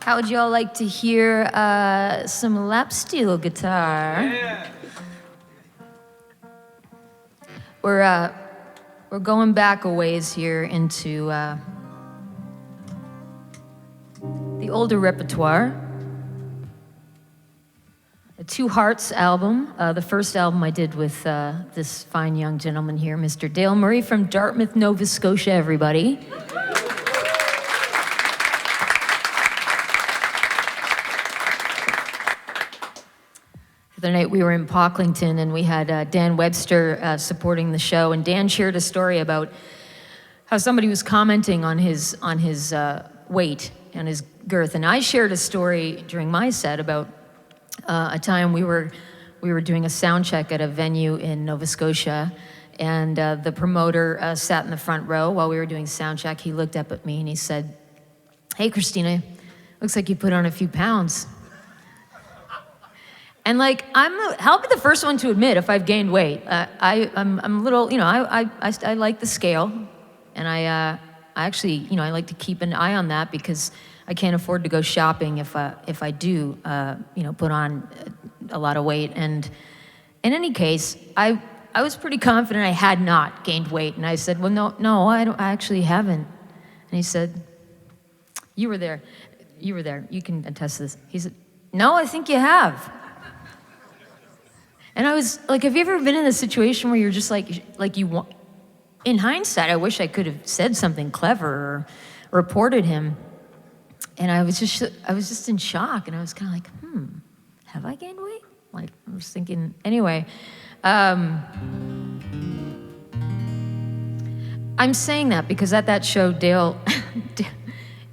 How would y'all like to hear some lap steel guitar? Yeah. We're going back a ways here into the older repertoire. A Two Hearts album, the first album I did with this fine young gentleman here, Mr. Dale Murray from Dartmouth, Nova Scotia, everybody. The other night we were in Pocklington and we had Dan Webster supporting the show, and Dan shared a story about how somebody was commenting on his weight and his girth, and I shared a story during my set about a time we were doing a sound check at a venue in Nova Scotia, and the promoter sat in the front row while we were doing sound check. He looked up at me and he said, "Hey, Christina, looks like you put on a few pounds." And like, I'll be the first one to admit if I've gained weight. I'm a little, I like the scale, and I actually, I like to keep an eye on that because I can't afford to go shopping if I do, put on a lot of weight. And in any case, I was pretty confident I had not gained weight, and I said, "Well, no, I actually haven't." And he said, "You were there, you can attest to this." He said, "No, I think you have." And I was like, have you ever been in a situation where you're just like you want, in hindsight, I wish I could have said something clever or reported him. And I was just in shock, and I was kind of like, have I gained weight? Like, I was thinking, anyway. I'm saying that because at that show, Dale,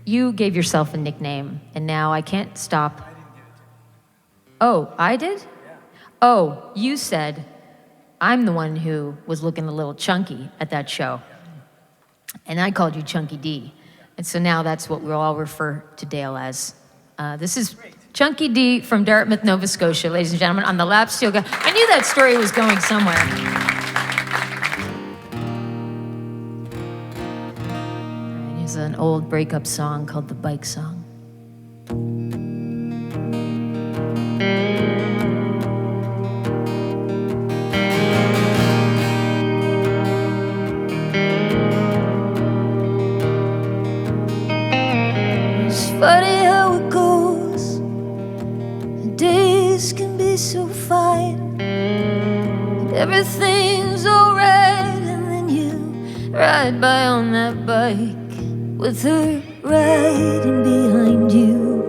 you gave yourself a nickname, and now I can't stop. I didn't give it to him. Oh, I did? Oh, you said I'm the one who was looking a little chunky at that show. And I called you Chunky D. And so now that's what we'll all refer to Dale as. This is Chunky D from Dartmouth, Nova Scotia, ladies and gentlemen, on the lap steel guitar. I knew that story was going somewhere. And here's an old breakup song called The Bike Song. Funny how it goes. The days can be so fine, and everything's alright, and then you ride by on that bike with her riding behind you.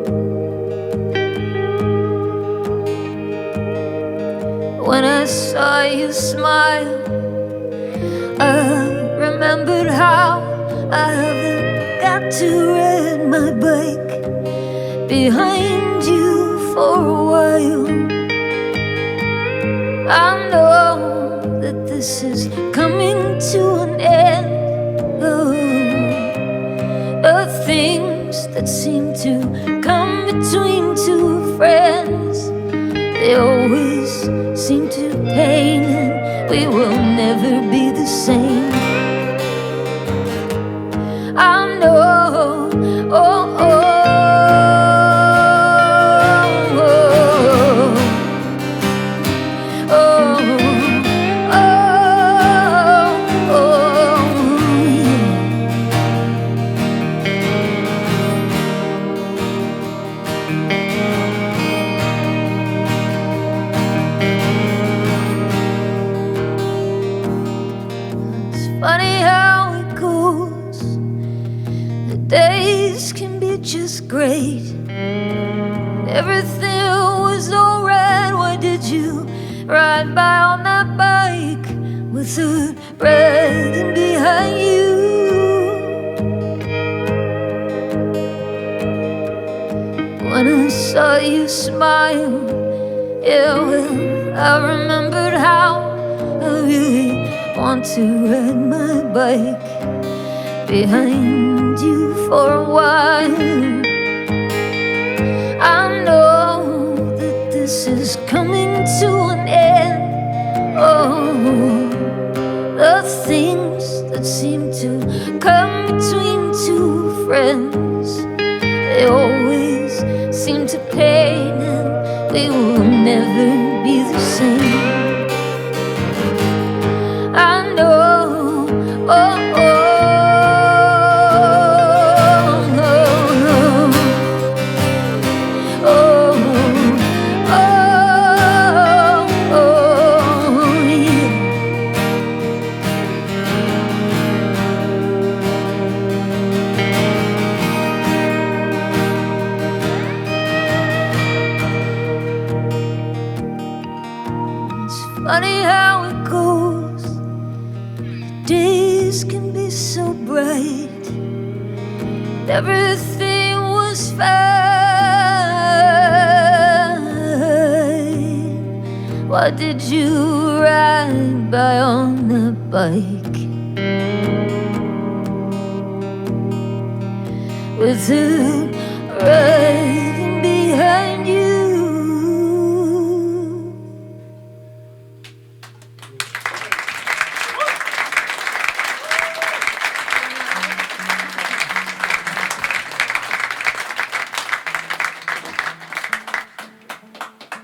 When I saw you smile, I remembered how I haven't got to ride my bike behind you for a while. I know that this is coming to an end. Oh, the things that seem to come between two friends, they always seem to pain, and we will never be the same. I know, oh, oh. Funny how it goes. The days can be just great. Everything was alright. Why did you ride by on that bike with her riding behind you? When I saw you smile, yeah, well, I remembered how I really want to ride my bike behind you for a while. I know that this is coming to an end. Oh, the things that seem to come between two friends, they always seem to pain, and we will never be the same. I know, oh, oh, oh, oh, oh, oh, yeah. Funny how it goes. Days can be so bright. Everything was fine. Why did you ride by on that bike with her?